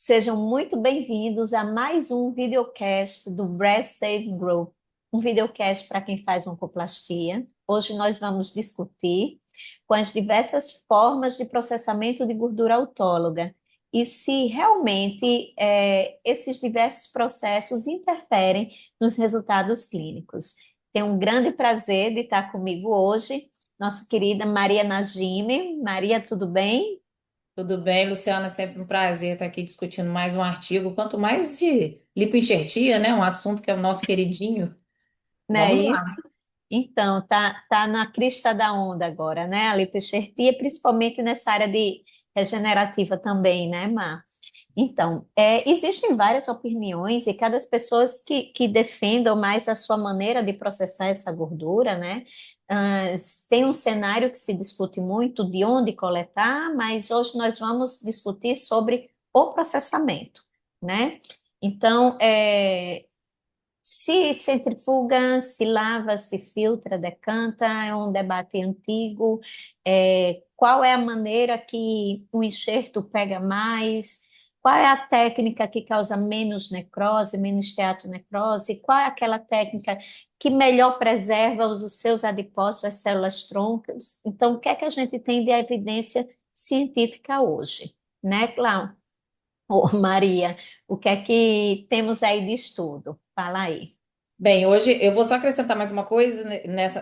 Sejam muito bem-vindos a mais um videocast do Breast Save Group, um videocast para quem faz oncoplastia. Hoje nós vamos discutir com as diversas formas de processamento de gordura autóloga e se realmente esses diversos processos interferem nos resultados clínicos. Tenho um grande prazer de estar comigo hoje, nossa querida Maria Najime. Maria, tudo bem? Tudo bem, Luciana? É sempre um prazer estar aqui discutindo mais um artigo, quanto mais de lipoenxertia, né? Um assunto que é o nosso queridinho. Não é Vamos lá. isso? Então, tá na crista da onda agora, né? A lipoenxertia, principalmente nessa área de regenerativa também, né, Mar? Então, existem várias opiniões e cada pessoa que defendam mais a sua maneira de processar essa gordura, né? Ah, tem um cenário que se discute muito de onde coletar, mas hoje nós vamos discutir sobre o processamento, né? Então, se centrifuga, se lava, se filtra, decanta, é um debate antigo. Qual é a maneira que o enxerto pega mais? Qual é a técnica que causa menos necrose, menos esteatonecrose? Qual é aquela técnica que melhor preserva os seus adipócitos, as células troncas? Então, o que é que a gente tem de evidência científica hoje? Né, Cláudia? Ô, Maria, o que é que temos aí de estudo? Fala aí. Bem, hoje eu vou só acrescentar mais uma coisa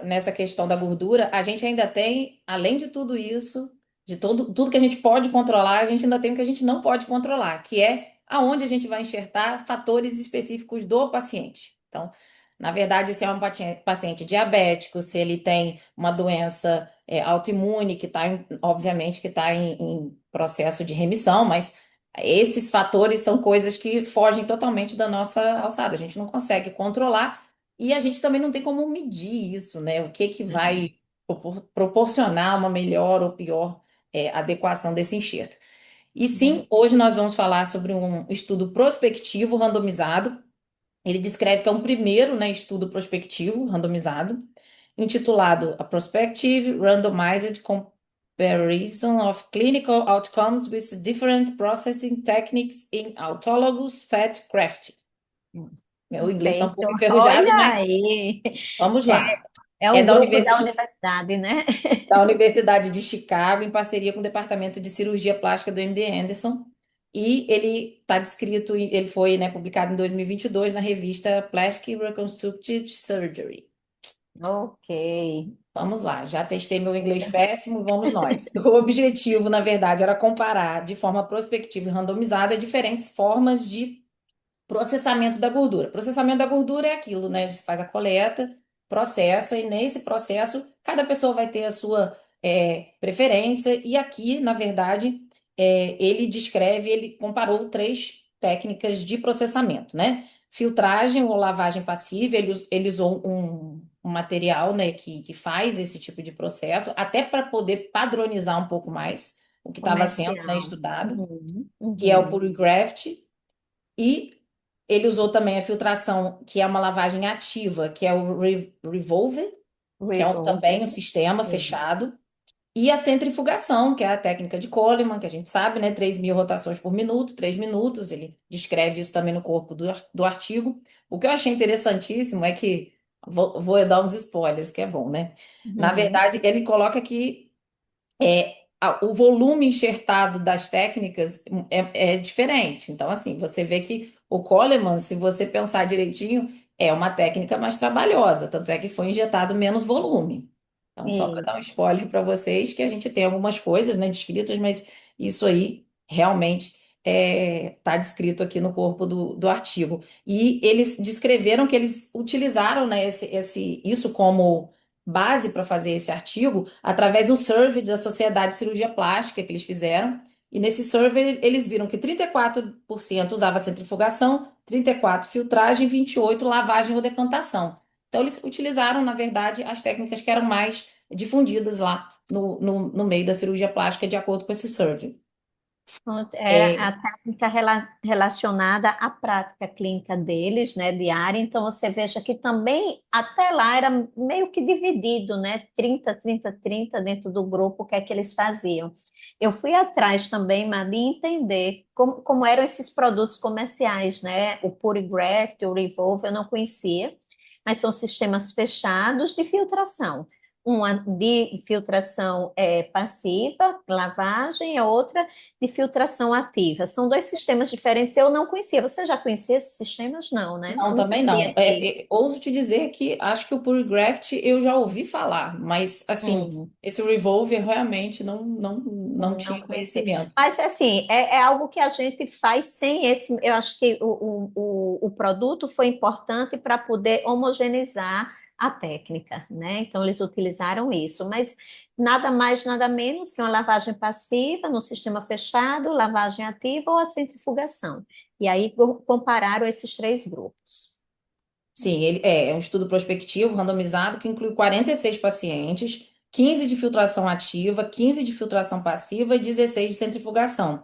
nessa questão da gordura. A gente ainda tem, além de tudo isso, de tudo que a gente pode controlar, a gente ainda tem o que a gente não pode controlar, que é aonde a gente vai enxertar fatores específicos do paciente. Então, na verdade, se é um paciente diabético, se ele tem uma doença autoimune, que está, obviamente, que está em processo de remissão, mas esses fatores são coisas que fogem totalmente da nossa alçada. A gente não consegue controlar e a gente também não tem como medir isso, né? O que que Uhum. vai proporcionar uma melhor ou pior adequação desse enxerto. E sim, hoje nós vamos falar sobre um estudo prospectivo randomizado. Ele descreve que é um primeiro, né, estudo prospectivo randomizado, intitulado A Prospective Randomized Comparison of Clinical Outcomes with Different Processing Techniques in Autologous Fat Grafting. Meu inglês está um Perfeito. pouco enferrujado, Olha mas aí. vamos É, lá. é É um grupo da universidade, né? da Universidade de Chicago, em parceria com o Departamento de Cirurgia Plástica do MD Anderson. E ele está descrito, ele foi, né, publicado em 2022 na revista Plastic Reconstructive Surgery. Ok. Vamos lá, já testei meu inglês péssimo, vamos nós. O objetivo, na verdade, era comparar de forma prospectiva e randomizada diferentes formas de processamento da gordura. Processamento da gordura é aquilo, né? Você faz a coleta, processa, e nesse processo, cada pessoa vai ter a sua preferência. E aqui, na verdade, ele descreve, ele comparou três técnicas de processamento, né? Filtragem ou lavagem passiva, ele usou um material, né, que faz esse tipo de processo, até para poder padronizar um pouco mais o que estava sendo, né, Comercial. estudado, Uhum, que é o uhum. Purigraft. E ele usou também a filtração, que é uma lavagem ativa, que é o Revolver, que é também um Revolver. sistema Isso. fechado. E a centrifugação, que é a técnica de Coleman, que a gente sabe, né? 3.000 rotações por minuto, 3 minutos. Ele descreve isso também no corpo do artigo. O que eu achei interessantíssimo é que, vou dar uns spoilers, que é bom, né? Na Uhum. verdade, ele coloca que o volume enxertado das técnicas é diferente. Então, assim, você vê que o Coleman, se você pensar direitinho, é uma técnica mais trabalhosa, tanto é que foi injetado menos volume. Então, só para E, dar um spoiler para vocês, que a gente tem algumas coisas, né, descritas, mas isso aí realmente está descrito aqui no corpo do artigo. E eles descreveram que eles utilizaram, né, isso como base para fazer esse artigo através de um survey da Sociedade de Cirurgia Plástica que eles fizeram. E nesse survey eles viram que 34% usava centrifugação, 34% filtragem, 28% lavagem ou decantação. Então eles utilizaram, na verdade, as técnicas que eram mais difundidas lá no meio da cirurgia plástica, de acordo com esse survey. Pronto, era É, a técnica relacionada à prática clínica deles, né, diária. Então, você veja que também, até lá, era meio que dividido, né, 30, 30, 30 dentro do grupo, o que é que eles faziam. Eu fui atrás também, Mari, de entender como eram esses produtos comerciais, né, o Purigraft, o Revolve, eu não conhecia, mas são sistemas fechados de filtração. Uma de filtração passiva, lavagem, e a outra de filtração ativa. São dois sistemas diferentes. Eu não conhecia. Você já conhecia esses sistemas? Não, né? não, Nunca também vi não. aqui. Ouso te dizer que acho que o Purigraft eu já ouvi falar, mas assim, Hum, esse Revolver realmente não não tinha conhecia. conhecimento. Mas, assim, é algo que a gente faz sem esse. Eu acho que o produto foi importante para poder homogeneizar a técnica, né? Então, eles utilizaram isso. Mas nada mais, nada menos que uma lavagem passiva no sistema fechado, lavagem ativa ou a centrifugação. E aí compararam esses três grupos. Sim, ele é um estudo prospectivo, randomizado, que inclui 46 pacientes, 15 de filtração ativa, 15 de filtração passiva e 16 de centrifugação.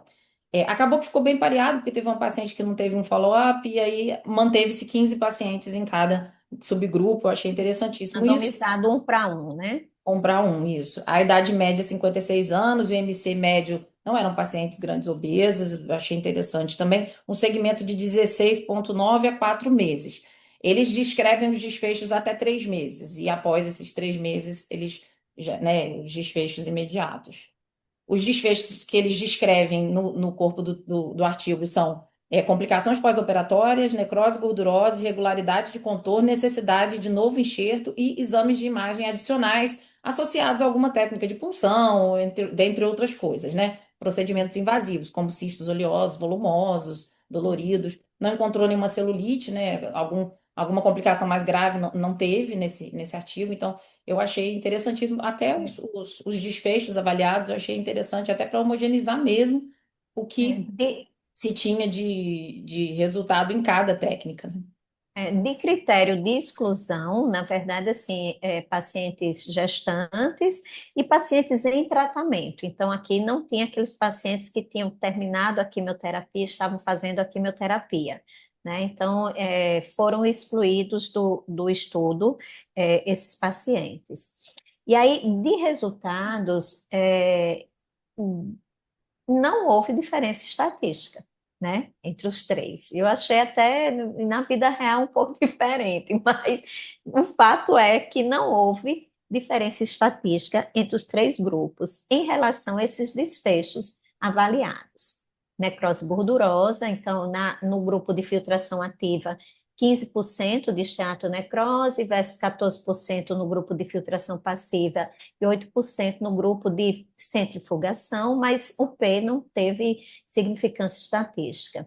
Acabou que ficou bem pareado, porque teve uma paciente que não teve um follow-up, e aí manteve-se 15 pacientes em cada subgrupo. Eu achei interessantíssimo isso. Randomizado um para um, né? Comprar um, isso. A idade média é 56 anos, o IMC médio não eram pacientes grandes obesas, eu achei interessante também. Um segmento de 16,9 a 4 meses. Eles descrevem os desfechos até 3 meses, e após esses 3 meses, eles já, né, os desfechos imediatos. Os desfechos que eles descrevem no corpo do artigo são complicações pós-operatórias, necrose gordurosa, irregularidade de contorno, necessidade de novo enxerto e exames de imagem adicionais associados a alguma técnica de punção, dentre outras coisas, né? Procedimentos invasivos, como cistos oleosos, volumosos, doloridos. Não encontrou nenhuma celulite, né? Alguma complicação mais grave não teve nesse artigo, então eu achei interessantíssimo, até os desfechos avaliados, eu achei interessante, até para homogeneizar mesmo o que De, se tinha de resultado em cada técnica, né? de critério de exclusão, na verdade, assim, pacientes gestantes e pacientes em tratamento. Então, aqui não tinha aqueles pacientes que tinham terminado a quimioterapia, estavam fazendo a quimioterapia, né? Então, foram excluídos do estudo, esses pacientes. E aí, de resultados, não houve diferença estatística, né, entre os três. Eu achei até na vida real um pouco diferente, mas o fato é que não houve diferença estatística entre os três grupos em relação a esses desfechos avaliados. Necrose gordurosa, então, no grupo de filtração ativa, 15% de esteatonecrose versus 14% no grupo de filtração passiva e 8% no grupo de centrifugação, mas o P não teve significância estatística.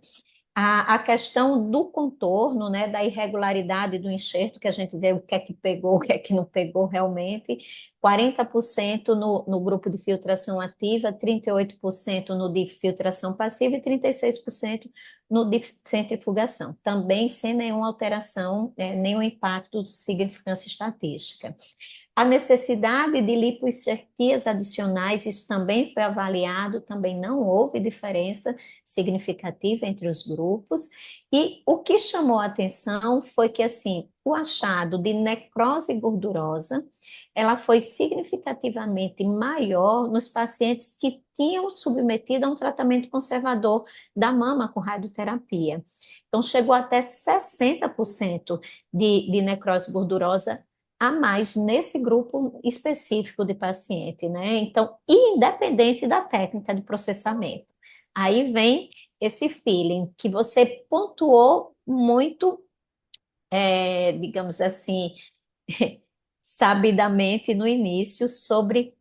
A questão do contorno, né, da irregularidade do enxerto, que a gente vê o que é que pegou, o que é que não pegou realmente, 40% no grupo de filtração ativa, 38% no de filtração passiva e 36% no de centrifugação, também sem nenhuma alteração, nenhum impacto de significância estatística. A necessidade de lipoenxertias adicionais, isso também foi avaliado, também não houve diferença significativa entre os grupos. E o que chamou a atenção foi que, assim, o achado de necrose gordurosa, ela foi significativamente maior nos pacientes que tinham submetido a um tratamento conservador da mama com radioterapia. Então, chegou até 60% de necrose gordurosa a mais nesse grupo específico de paciente, né? Então, independente da técnica de processamento. Aí vem esse feeling que você pontuou muito, digamos assim, sabidamente no início sobre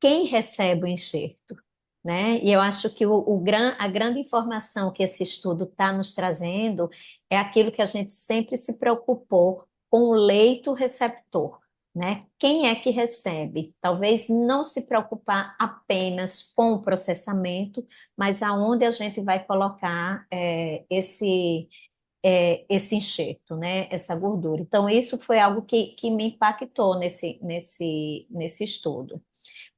quem recebe o enxerto, né? E eu acho que a grande informação que esse estudo está nos trazendo é aquilo que a gente sempre se preocupou com o leito receptor, né? Quem é que recebe? Talvez não se preocupar apenas com o processamento, mas aonde a gente vai colocar esse enxerto, né? Essa gordura. Então, isso foi algo que me impactou nesse estudo.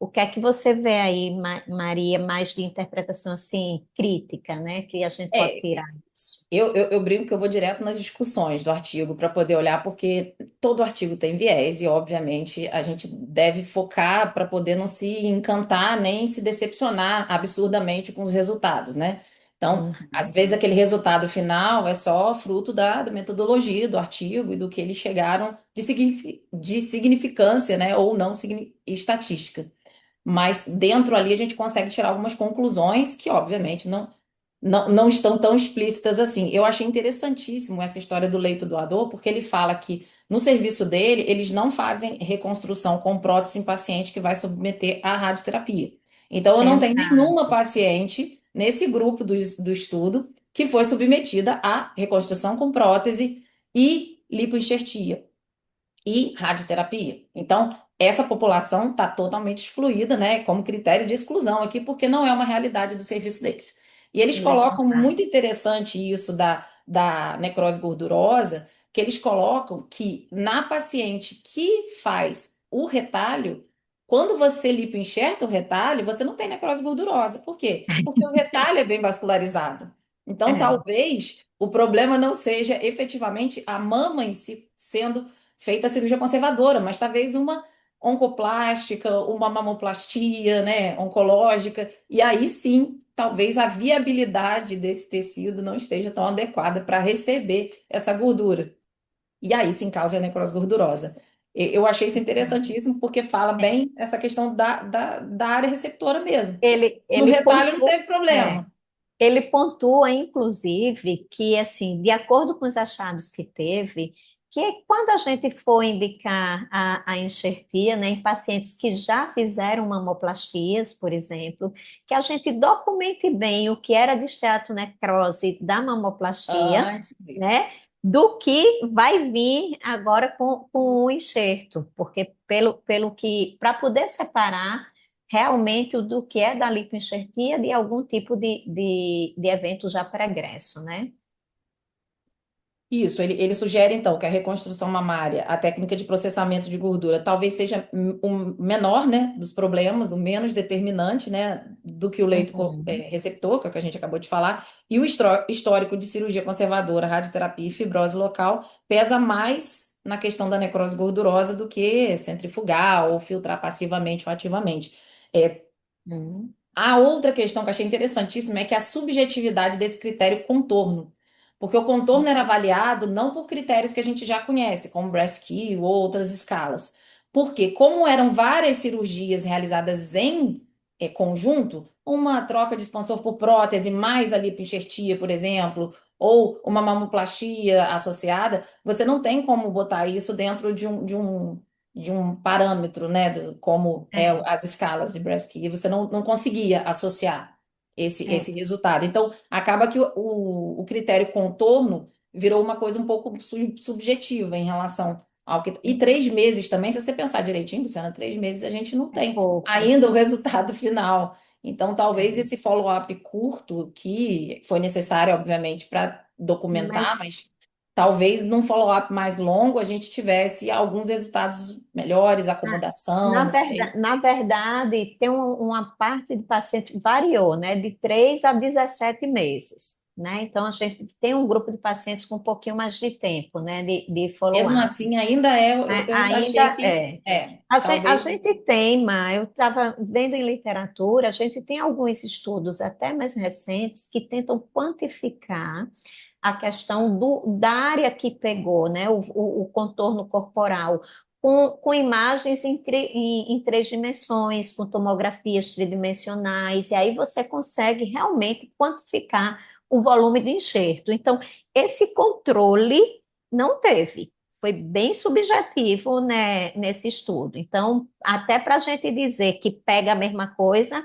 O que é que você vê aí, Maria, mais de interpretação assim crítica, né, que a gente pode É, tirar disso? eu brinco que eu vou direto nas discussões do artigo para poder olhar, porque todo artigo tem viés e, obviamente, a gente deve focar para poder não se encantar nem se decepcionar absurdamente com os resultados, né? Então, às Uhum. vezes, aquele resultado final é só fruto da metodologia do artigo e do que eles chegaram de significância, né? Ou não estatística. Mas dentro ali a gente consegue tirar algumas conclusões que, obviamente, não estão tão explícitas assim. Eu achei interessantíssimo essa história do leito doador, porque ele fala que no serviço dele, eles não fazem reconstrução com prótese em paciente que vai submeter à radioterapia. Então, eu não tenho nenhuma Exato. paciente nesse grupo do estudo que foi submetida à reconstrução com prótese e lipoenxertia e radioterapia. Então, essa população está totalmente excluída, né, como critério de exclusão aqui, porque não é uma realidade do serviço deles. E eles colocam Exato. muito interessante isso da necrose gordurosa, que eles colocam que na paciente que faz o retalho, quando você lipoenxerta o retalho, você não tem necrose gordurosa. Por quê? Porque o retalho é bem vascularizado. Então, É. talvez o problema não seja efetivamente a mama em si sendo feita a cirurgia conservadora, mas talvez uma oncoplástica, uma mamoplastia, né, oncológica, e aí sim, talvez a viabilidade desse tecido não esteja tão adequada para receber essa gordura. E aí sim causa a necrose gordurosa. Eu achei isso interessantíssimo porque fala É. bem essa questão da área receptora mesmo. No Ele retalho não pontua, teve é, problema. ele pontua, inclusive, que, assim, de acordo com os achados que teve, que quando a gente for indicar a enxertia, né, em pacientes que já fizeram mamoplastias, por exemplo, que a gente documente bem o que era de esteatonecrose da mamoplastia, Antes disso. né, do que vai vir agora com o enxerto, porque pelo que, para poder separar realmente o do que é da lipoenxertia de algum tipo de evento já pregresso, né? Isso, ele sugere então que a reconstrução mamária, a técnica de processamento de gordura, talvez seja o menor, né, dos problemas, o menos determinante, né, do que o leito Uhum. receptor, que é o que a gente acabou de falar, e o histórico de cirurgia conservadora, radioterapia e fibrose local pesa mais na questão da necrose gordurosa do que centrifugar ou filtrar passivamente ou ativamente. É, Uhum. a outra questão que eu achei interessantíssima é que a subjetividade desse critério contorno. Porque o contorno era avaliado não por critérios que a gente já conhece, como Breast ou outras escalas. Porque, como eram várias cirurgias realizadas em conjunto, uma troca de expansor por prótese, mais a lipoenxertia, por exemplo, ou uma mamoplastia associada, você não tem como botar isso dentro de um parâmetro, né, como É, as escalas de Breast, você não conseguia associar esse é, resultado. Então, acaba que o critério contorno virou uma coisa um pouco subjetiva em relação ao que. E 3 meses também, se você pensar direitinho, Luciana, 3 meses a gente não é tem pouco. ainda o resultado final. Então, talvez É. esse follow-up curto, que foi necessário, obviamente, para documentar, Mas mas talvez num follow-up mais longo a gente tivesse alguns resultados melhores, ah, acomodação, não sei. na verdade, tem uma parte de paciente variou, né? De 3 a 17 meses. Né? Então, a gente tem um grupo de pacientes com um pouquinho mais de tempo, né, de Mesmo follow-up. assim, ainda eu ainda achei Ainda que é. A talvez. gente tem, eu estava vendo em literatura, a gente tem alguns estudos até mais recentes que tentam quantificar a questão da área que pegou, né, o contorno corporal, com imagens em 3 dimensões, com tomografias tridimensionais, e aí você consegue realmente quantificar o volume do enxerto. Então, esse controle não teve. Foi bem subjetivo, né, nesse estudo. Então, até para a gente dizer que pega a mesma coisa,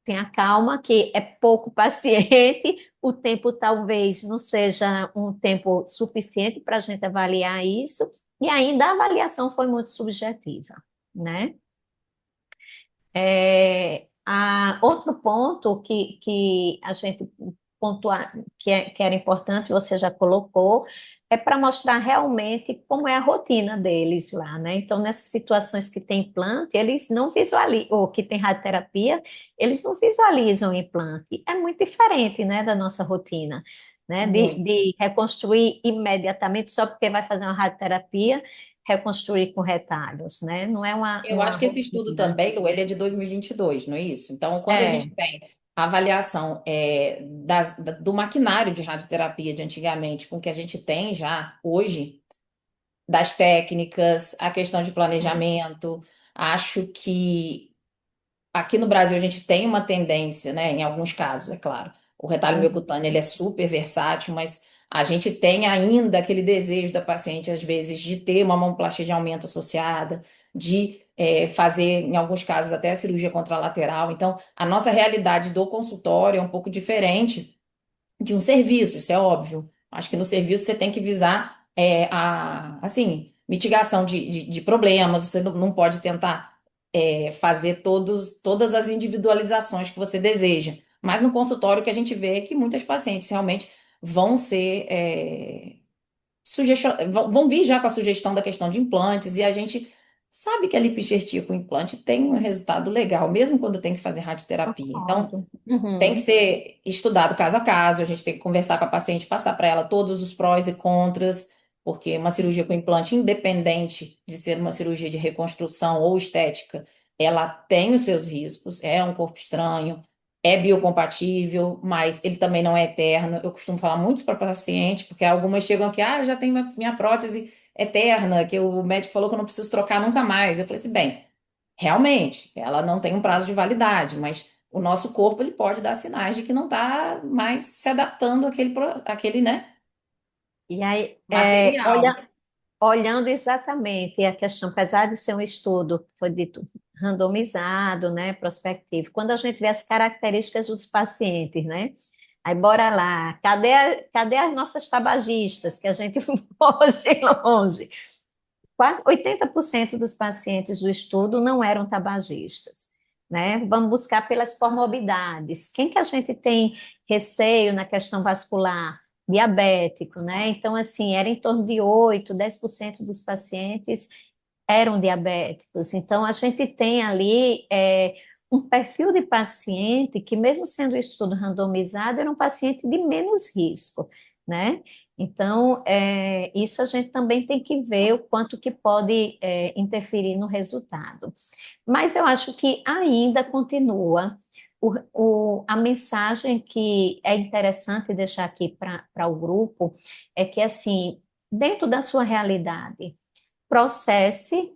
tenha calma, que é pouco paciente, o tempo talvez não seja um tempo suficiente para a gente avaliar isso, e ainda a avaliação foi muito subjetiva, né? Outro ponto que a gente pontuar, que era importante, você já colocou, é para mostrar realmente como é a rotina deles lá, né? Então, nessas situações que tem implante, eles não visualizam, ou que tem radioterapia, eles não visualizam o implante. É muito diferente, né, da nossa rotina, né? Muito. De reconstruir imediatamente só porque vai fazer uma radioterapia, reconstruir com retalhos, né? Não é Eu uma acho que esse estudo rotina. também, Lu, ele é de 2022, não é isso? Então, quando a gente É. tem a avaliação do maquinário de radioterapia de antigamente com o que a gente tem já hoje, das técnicas, a questão de planejamento, acho que aqui no Brasil a gente tem uma tendência, né, em alguns casos, é claro. O retalho Uhum. miocutâneo ele é super versátil, mas a gente tem ainda aquele desejo da paciente, às vezes, de ter uma mamoplastia de aumento associada, de fazer, em alguns casos, até a cirurgia contralateral. Então, a nossa realidade do consultório é um pouco diferente de um serviço, isso é óbvio. Acho que no serviço você tem que visar assim, mitigação de problemas, você não pode tentar fazer todas as individualizações que você deseja. Mas no consultório o que a gente vê é que muitas pacientes realmente vão ser vão vir já com a sugestão da questão de implantes, e a gente sabe que a lipoenxertia com implante tem um resultado legal, mesmo quando tem que fazer radioterapia. Então, Concordo. tem que Uhum. ser estudado caso a caso, a gente tem que conversar com a paciente, passar para ela todos os prós e contras, porque uma cirurgia com implante, independente de ser uma cirurgia de reconstrução ou estética, ela tem os seus riscos, é um corpo estranho, é biocompatível, mas ele também não é eterno. Eu costumo falar muito para paciente, porque algumas chegam aqui, eu já tenho minha prótese eterna, que o médico falou que eu não preciso trocar nunca mais. Eu falei assim, bem, realmente, ela não tem um prazo de validade, mas o nosso corpo ele pode dar sinais de que não está mais se adaptando àquele, né, E aí, material. olhando exatamente a questão, apesar de ser um estudo, que foi dito, randomizado, né, prospectivo, quando a gente vê as características dos pacientes, né? Aí, bora lá, cadê as nossas tabagistas, que a gente foge longe? Quase 80% dos pacientes do estudo não eram tabagistas, né? Vamos buscar pelas comorbidades. Quem que a gente tem receio na questão vascular? Diabético, né? Então, assim, era em torno de 8, 10% dos pacientes eram diabéticos. Então, a gente tem ali um perfil de paciente que, mesmo sendo um estudo randomizado, era um paciente de menos risco, né? Então, isso a gente também tem que ver o quanto que pode interferir no resultado. Mas eu acho que ainda continua a mensagem que é interessante deixar aqui para o grupo é que, assim, dentro da sua realidade, processe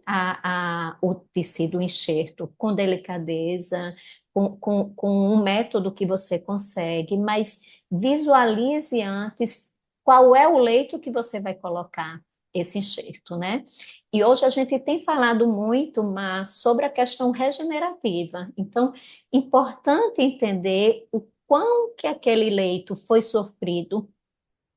o tecido, o enxerto com delicadeza, com um método que você consegue, mas visualize antes qual é o leito que você vai colocar esse enxerto, né? E hoje a gente tem falado muito, mas sobre a questão regenerativa. Então, importante entender o quão que aquele leito foi sofrido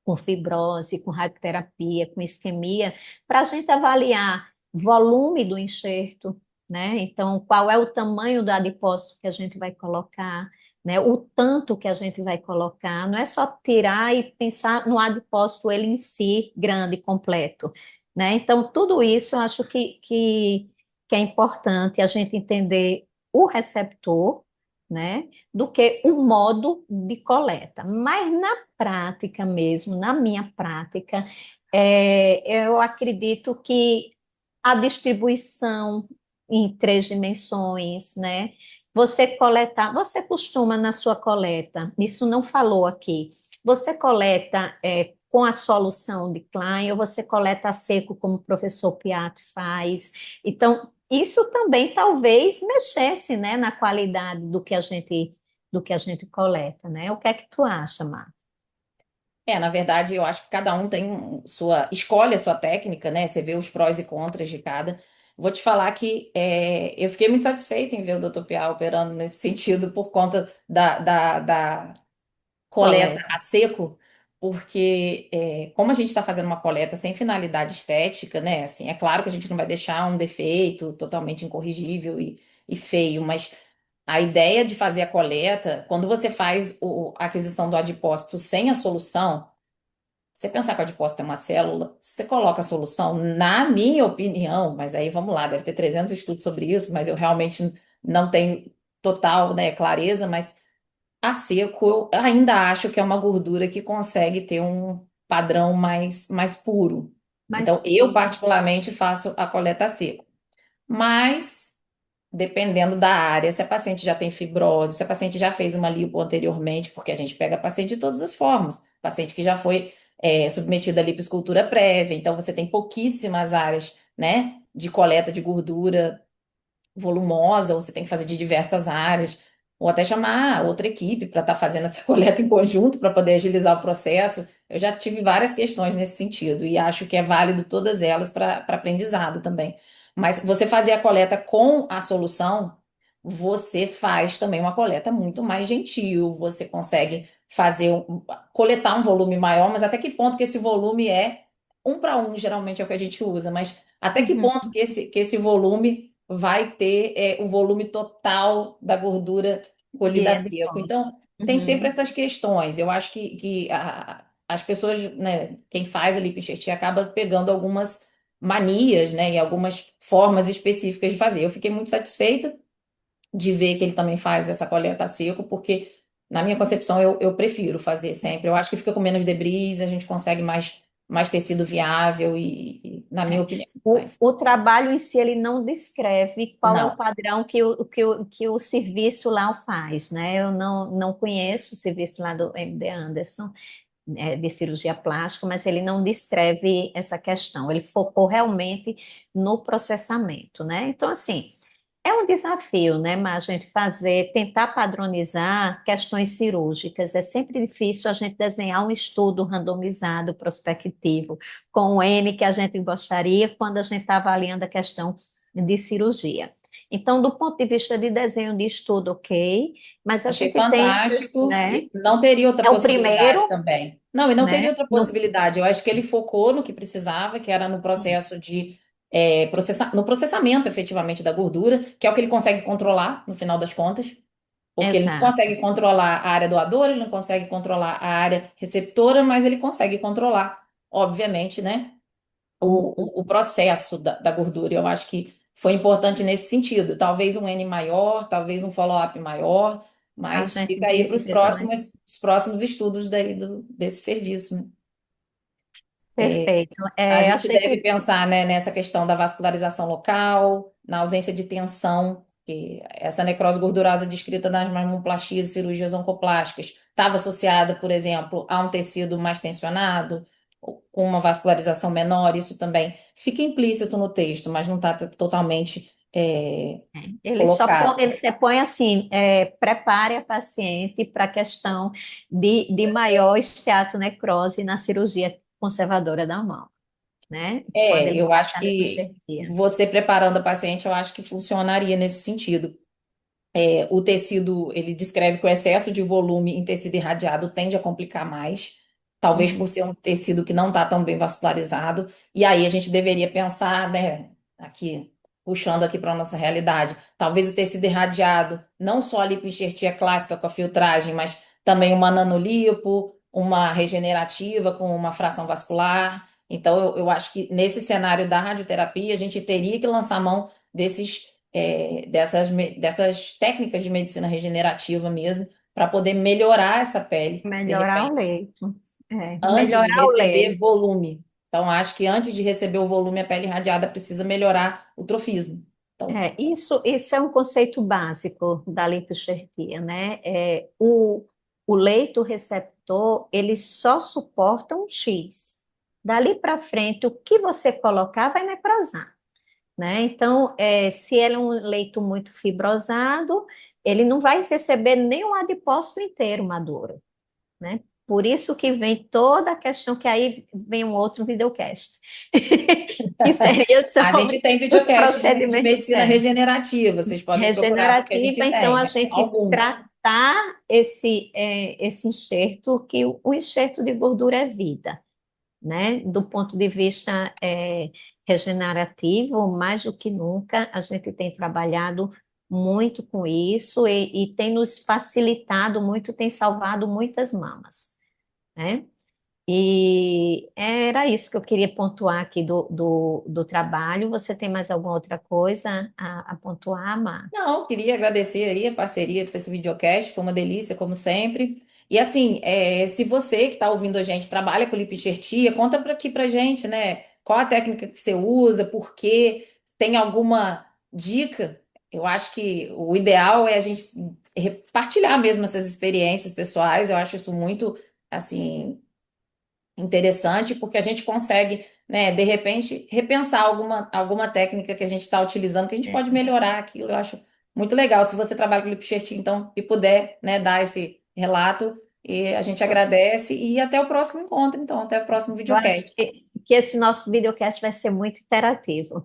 com fibrose, com radioterapia, com isquemia, para a gente avaliar volume do enxerto, né? Então, qual é o tamanho do adipócito que a gente vai colocar, né? O tanto que a gente vai colocar, não é só tirar e pensar no adipócito ele em si, grande, completo, né? Então, tudo isso eu acho que é importante a gente entender o receptor, né? Do que o modo de coleta. Mas na prática mesmo, na minha prática, eu acredito que a distribuição em 3 dimensões, né? Você costuma na sua coleta, isso não falou aqui, você coleta com a solução de Klein ou você coleta a seco, como o professor Piatti faz. Então, isso também talvez mexesse, né, na qualidade do que a gente coleta, né? O que é que tu acha, Mar? Na verdade, eu acho que cada um tem escolhe a sua técnica, né? Você vê os prós e contras de cada. Vou te falar que eu fiquei muito satisfeita em ver o Dr. Piau operando nesse sentido por conta da coleta Coleta. a seco, porque como a gente está fazendo uma coleta sem finalidade estética, né? Assim, é claro que a gente não vai deixar um defeito totalmente incorrigível e feio, mas a ideia de fazer a coleta, quando você faz a aquisição do adipócito sem a solução, você pensar que o adipócito é uma célula, você coloca a solução, na minha opinião, mas aí vamos lá, deve ter 300 estudos sobre isso, mas eu realmente não tenho total, né, clareza, mas a seco eu ainda acho que é uma gordura que consegue ter um padrão mais puro. Mais Então, eu puro. particularmente faço a coleta a seco. Mas dependendo da área, se a paciente já tem fibrose, se a paciente já fez uma lipo anteriormente, porque a gente pega paciente de todas as formas, paciente que já foi submetida à lipoescultura prévia, então você tem pouquíssimas áreas, né, de coleta de gordura volumosa, ou você tem que fazer de diversas áreas, ou até chamar outra equipe para estar fazendo essa coleta em conjunto para poder agilizar o processo. Eu já tive várias questões nesse sentido e acho que é válido todas elas para aprendizado também. Mas você fazer a coleta com a solução, você faz também uma coleta muito mais gentil, você consegue coletar um volume maior, mas até que ponto que esse volume é 1 para 1, geralmente é o que a gente usa, mas até que Uhum. ponto que esse volume vai ter o volume total da gordura De colhida a seco. adipócito. Então, tem sempre Uhum. essas questões. Eu acho que as pessoas, né, quem faz a lipoenxertia acaba pegando algumas manias, né, e algumas formas específicas de fazer. Eu fiquei muito satisfeita de ver que ele também faz essa coleta a seco, porque, na minha concepção, eu prefiro fazer sempre. Eu acho que fica com menos debris, a gente consegue mais tecido viável na minha É. opinião. Mas, O trabalho em si, ele não descreve qual é o não. padrão que o serviço lá faz, né? Eu não conheço o serviço lá do MD Anderson, de cirurgia plástica, mas ele não descreve essa questão. Ele focou realmente no processamento, né? Então, assim, é um desafio, né, mas a gente tentar padronizar questões cirúrgicas. É sempre difícil a gente desenhar um estudo randomizado, prospectivo, com o N que a gente gostaria quando a gente está avaliando a questão de cirurgia. Então, do ponto de vista de desenho de estudo, ok, mas a Achei gente tem esses, fantástico né? e não teria outra É o possibilidade primeiro, também. Não, e não teria né? outra possibilidade. Eu acho que ele focou no que precisava, que era no processo de no processamento efetivamente da gordura, que é o que ele consegue controlar no final das contas, porque ele não Exato. consegue controlar a área doadora, ele não consegue controlar a área receptora, mas ele consegue controlar, obviamente, né? O processo da gordura. Eu acho que foi importante nesse sentido. Talvez um N maior, talvez um follow-up maior, A mas gente fica aí para precisa mais. os próximos estudos daí desse serviço, né? Perfeito. A É, gente achei deve que pensar, né, nessa questão da vascularização local, na ausência de tensão, que essa necrose gordurosa descrita nas mamoplastias e cirurgias oncoplásticas estava associada, por exemplo, a um tecido mais tensionado, ou com uma vascularização menor, isso também fica implícito no texto, mas não está totalmente colocado. ele se põe assim, prepare a paciente para a questão de maior esteatonecrose na cirurgia conservadora da mão, né? Quando ele Eu acho faz a que lipoenxertia. você preparando a paciente, eu acho que funcionaria nesse sentido. O tecido, ele descreve que o excesso de volume em tecido irradiado tende a complicar mais, talvez por Uhum. ser um tecido que não está tão bem vascularizado, e aí a gente deveria pensar, né, aqui, puxando aqui para a nossa realidade, talvez o tecido irradiado, não só a lipoenxertia clássica com a filtragem, mas também uma nanolipo, uma regenerativa com uma fração vascular. Então, eu acho que nesse cenário da radioterapia, a gente teria que lançar mão dessas técnicas de medicina regenerativa mesmo, para poder melhorar essa pele, de Melhorar o repente, leito. antes de Melhorar o receber leito. volume. Então, acho que antes de receber o volume, a pele irradiada precisa melhorar o trofismo. Então, Isso é um conceito básico da lipoenxertia, né? O leito receptor, ele só suporta um X. Dali para frente, o que você colocar vai necrosar, né? Então, se ele é um leito muito fibrosado, ele não vai receber nem o adipócito inteiro maduro, né? Por isso que vem toda a questão, que aí vem um outro videocast, que seria a sobre gente tem os videocast de procedimentos. medicina regenerativa, vocês podem procurar, porque a gente Regenerativa, então a tem gente alguns. tratar esse enxerto, que o enxerto de gordura é vida, né? Do ponto de vista regenerativo, mais do que nunca, a gente tem trabalhado muito com isso e tem nos facilitado muito, tem salvado muitas mamas, né? E era isso que eu queria pontuar aqui do trabalho. Você tem mais alguma outra coisa a pontuar, Mar? Não, queria agradecer aí a parceria para esse videocast, foi uma delícia, como sempre. E assim, se você que está ouvindo a gente trabalha com lipoenxertia, conta para aqui para gente, né? Qual a técnica que você usa, por quê? Tem alguma dica? Eu acho que o ideal é a gente partilhar mesmo essas experiências pessoais. Eu acho isso muito, assim, interessante, porque a gente consegue, né, de repente, repensar alguma técnica que a gente está utilizando, que a gente pode melhorar aquilo. Eu acho muito legal. Se você trabalha com lipshirt, então, e puder, né, dar esse relato, e a gente agradece. E até o próximo encontro, então, até o próximo Eu acho videocast. que esse nosso videocast vai ser muito interativo.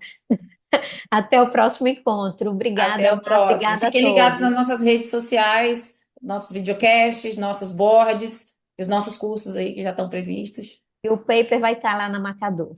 Até o próximo encontro. Até Obrigada, o Mar. próximo. Obrigada a Fiquem ligados nas todos. nossas redes sociais, nossos videocasts, nossos boards, os nossos cursos aí que já estão previstos. E o paper vai estar lá na Macadu.